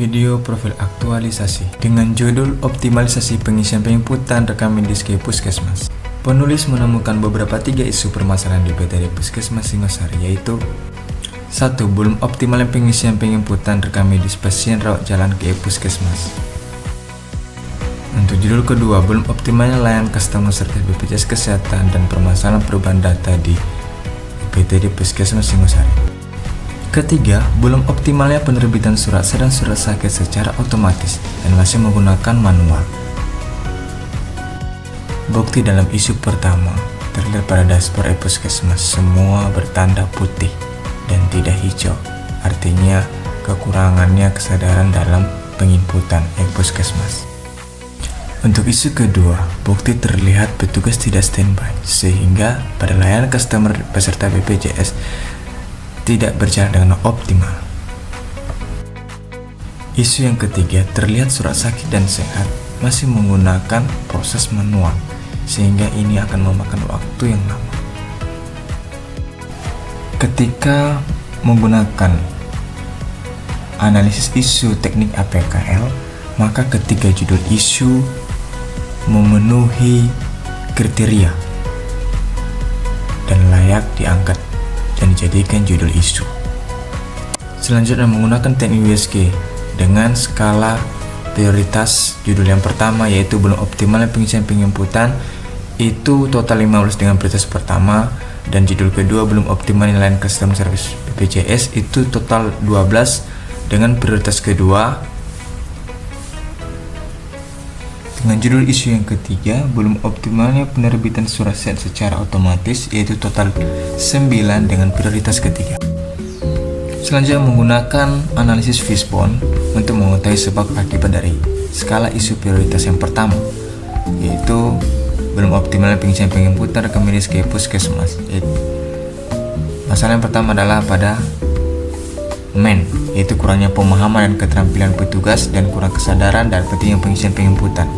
Video profil aktualisasi dengan judul Optimalisasi Pengisian Penginputan Rekam Medis ke Puskesmas. Penulis menemukan beberapa 3 isu permasalahan di PTD Puskesmas Singosari, yaitu 1. Belum optimalnya pengisian penginputan rekam medis pasien rawat jalan ke Puskesmas. Untuk judul kedua, belum optimalnya layanan customer service BPJS Kesehatan dan permasalahan perubahan data di PTD Puskesmas Singosari. Ketiga, belum optimalnya penerbitan surat dan surat sakit secara otomatis dan masih menggunakan manual. Bukti dalam isu pertama terlihat pada dashboard Puskesmas, semua bertanda putih dan tidak hijau, artinya kekurangannya kesadaran dalam penginputan Puskesmas. Untuk isu kedua, bukti terlihat petugas tidak standby, sehingga pada layanan customer peserta BPJS tidak berjalan dengan optimal. Isu yang ketiga, terlihat surat sakit dan sehat masih menggunakan proses manual, sehingga ini akan memakan waktu yang lama. Ketika menggunakan analisis isu teknik APKL, maka ketiga judul isu memenuhi kriteria dan layak diangkat dan dijadikan judul isu. Selanjutnya menggunakan teknik USG dengan skala prioritas. Judul yang pertama yaitu belum optimalnya pengisian penginputan, itu total 15 dengan prioritas pertama, dan judul kedua belum optimalnya layanan customer service BPJS, itu total 12 dengan prioritas kedua. Dengan judul isu yang ketiga, belum optimalnya penerbitan surat secara otomatis, yaitu total 9 dengan prioritas ketiga. Selanjutnya menggunakan analisis Fishbone untuk mengetahui sebab akibat dari skala isu prioritas yang pertama, yaitu belum optimalnya pengisian penginputan rekam medis ke Puskesmas. Masalah yang pertama adalah pada MEN, yaitu kurangnya pemahaman dan keterampilan petugas dan kurang kesadaran dan pentingnya pengisian penginputan.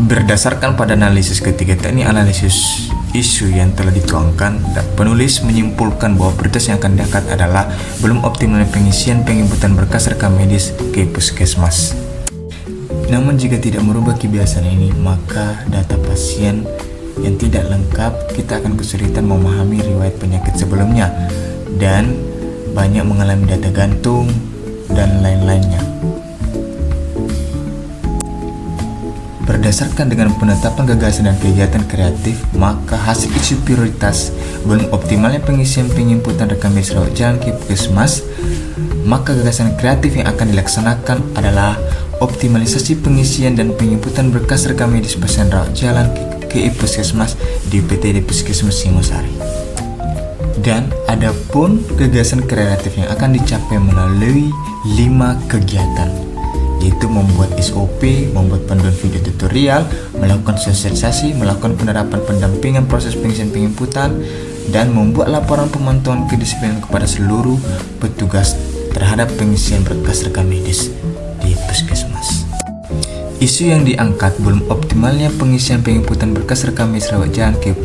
Berdasarkan pada analisis ketiga teknik analisis isu yang telah dituangkan, penulis menyimpulkan bahwa prioritas yang akan diangkat adalah belum optimalnya pengisian penginputan berkas rekam medis ke Puskesmas. Namun jika tidak merubah kebiasaan ini, maka data pasien yang tidak lengkap, kita akan kesulitan memahami riwayat penyakit sebelumnya dan banyak mengalami data gantung dan lain-lainnya. Berdasarkan dengan penetapan gagasan dan kegiatan kreatif, maka hasil isu prioritas belum optimalnya pengisian penginputan rekam medis rawat jalan ke Puskesmas, maka gagasan kreatif yang akan dilaksanakan adalah optimalisasi pengisian dan penginputan berkas rekam medis pasien rawat jalan ke Puskesmas di PTD Puskesmas Singosari. Dan adapun gagasan kreatif yang akan dicapai melalui 5 kegiatan, yaitu membuat SOP, membuat panduan video tutorial, melakukan sosialisasi, melakukan penerapan pendampingan proses pengisian penginputan, dan membuat laporan pemantauan kedisiplinan kepada seluruh petugas terhadap pengisian berkas rekam medis di Puskesmas. Isu yang diangkat belum optimalnya pengisian penginputan berkas rekam medis rawat jalan ke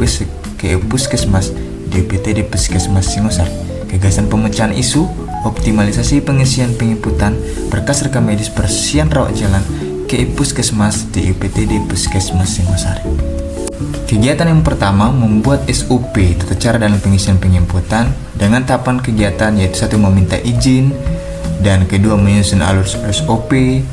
Puskesmas di PTD Puskesmas Singosari. Gagasan pemecahan isu optimalisasi pengisian penginputan berkas rekam medis pasien rawat jalan ke Puskesmas di PTD Puskesmas Singosari. Kegiatan yang pertama membuat SOP tata cara dalam pengisian penginputan dengan tahapan kegiatan, yaitu 1. Meminta izin, dan kedua menyusun alur SOP,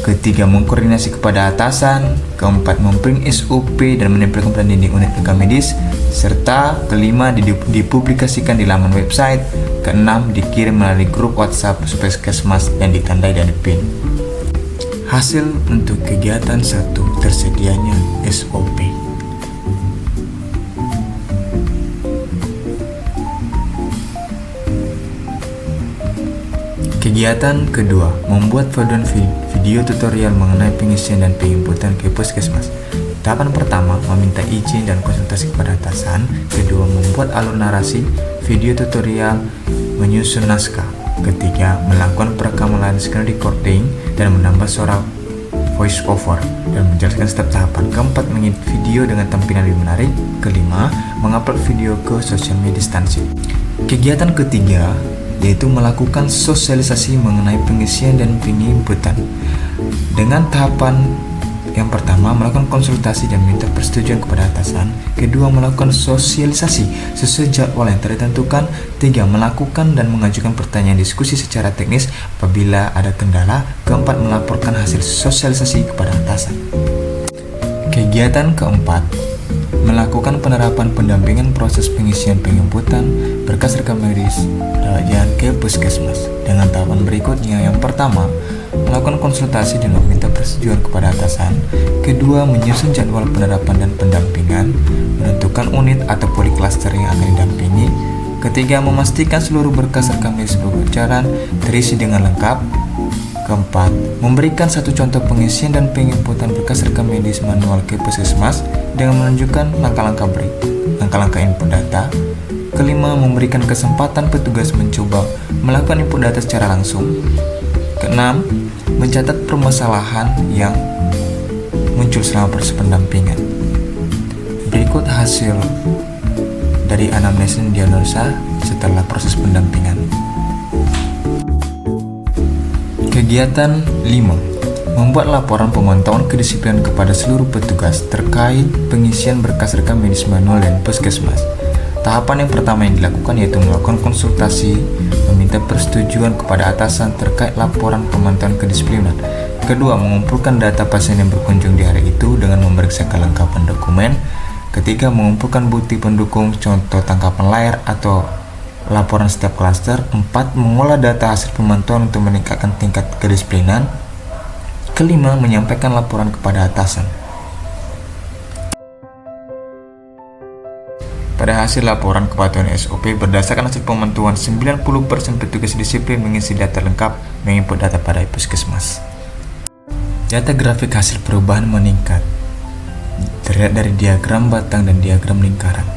ketiga mengkoordinasi kepada atasan, keempat memprint SOP dan menempelkan pada dinding unit rekam medis, serta kelima dipublikasikan di laman website, keenam dikirim melalui grup WhatsApp Puskesmas dan ditandai dan dipin. Hasil untuk kegiatan 1, tersedianya SOP. Kegiatan kedua, membuat panduan video tutorial mengenai pengisian dan penginputan ke Puskesmas. Tahapan pertama, meminta izin dan konsultasi kepada atasan. Kedua, membuat alur narasi, video tutorial, menyusun naskah. Ketiga, melakukan perekaman line screen recording dan menambah suara voice over dan menjelaskan setiap tahapan. Keempat, mengedit video dengan tampilan lebih menarik. Kelima, mengupload video ke sosial media instansi. Kegiatan ketiga yaitu melakukan sosialisasi mengenai pengisian dan penginputan. Dengan tahapan yang pertama, melakukan konsultasi dan minta persetujuan kepada atasan. Kedua, melakukan sosialisasi sesuai jadwal yang telah ditentukan. Tiga, melakukan dan mengajukan pertanyaan diskusi secara teknis apabila ada kendala. Keempat, melaporkan hasil sosialisasi kepada atasan. Kegiatan keempat, melakukan penerapan pendampingan proses pengisian penginputan berkas rekam medis rawat jalan ke puskesmas. Dengan tahapan berikutnya, yang pertama, melakukan konsultasi dan meminta persetujuan kepada atasan. Kedua, menyusun jadwal penerapan dan pendampingan, menentukan unit atau poliklaster yang akan didampingi. Ketiga, memastikan seluruh berkas rekam medis berjalan terisi dengan lengkap. Keempat, memberikan satu contoh pengisian dan penginputan berkas rekam medis manual ke puskesmas dengan menunjukkan langkah-langkah input data. Kelima, memberikan kesempatan petugas mencoba melakukan input data secara langsung. Keenam, mencatat permasalahan yang muncul selama proses pendampingan. Berikut hasil dari anamnesis dan diagnosa setelah proses pendampingan. Kegiatan 5. Membuat laporan pemantauan kedisiplinan kepada seluruh petugas terkait pengisian berkas rekam medis manual dan puskesmas. Tahapan yang pertama yang dilakukan yaitu melakukan konsultasi, meminta persetujuan kepada atasan terkait laporan pemantauan kedisiplinan. Kedua, mengumpulkan data pasien yang berkunjung di hari itu dengan memeriksa kelengkapan dokumen. Ketiga, mengumpulkan bukti pendukung, contoh tangkapan layar atau laporan setiap klaster. Empat, mengolah data hasil pemantauan untuk meningkatkan tingkat kedisiplinan. Kelima, menyampaikan laporan kepada atasan. Pada hasil laporan kepatuhan SOP, berdasarkan hasil pemantauan, 90% petugas disiplin mengisi data lengkap, menginput data pada puskesmas. Data grafik hasil perubahan meningkat terlihat dari diagram batang dan diagram lingkaran.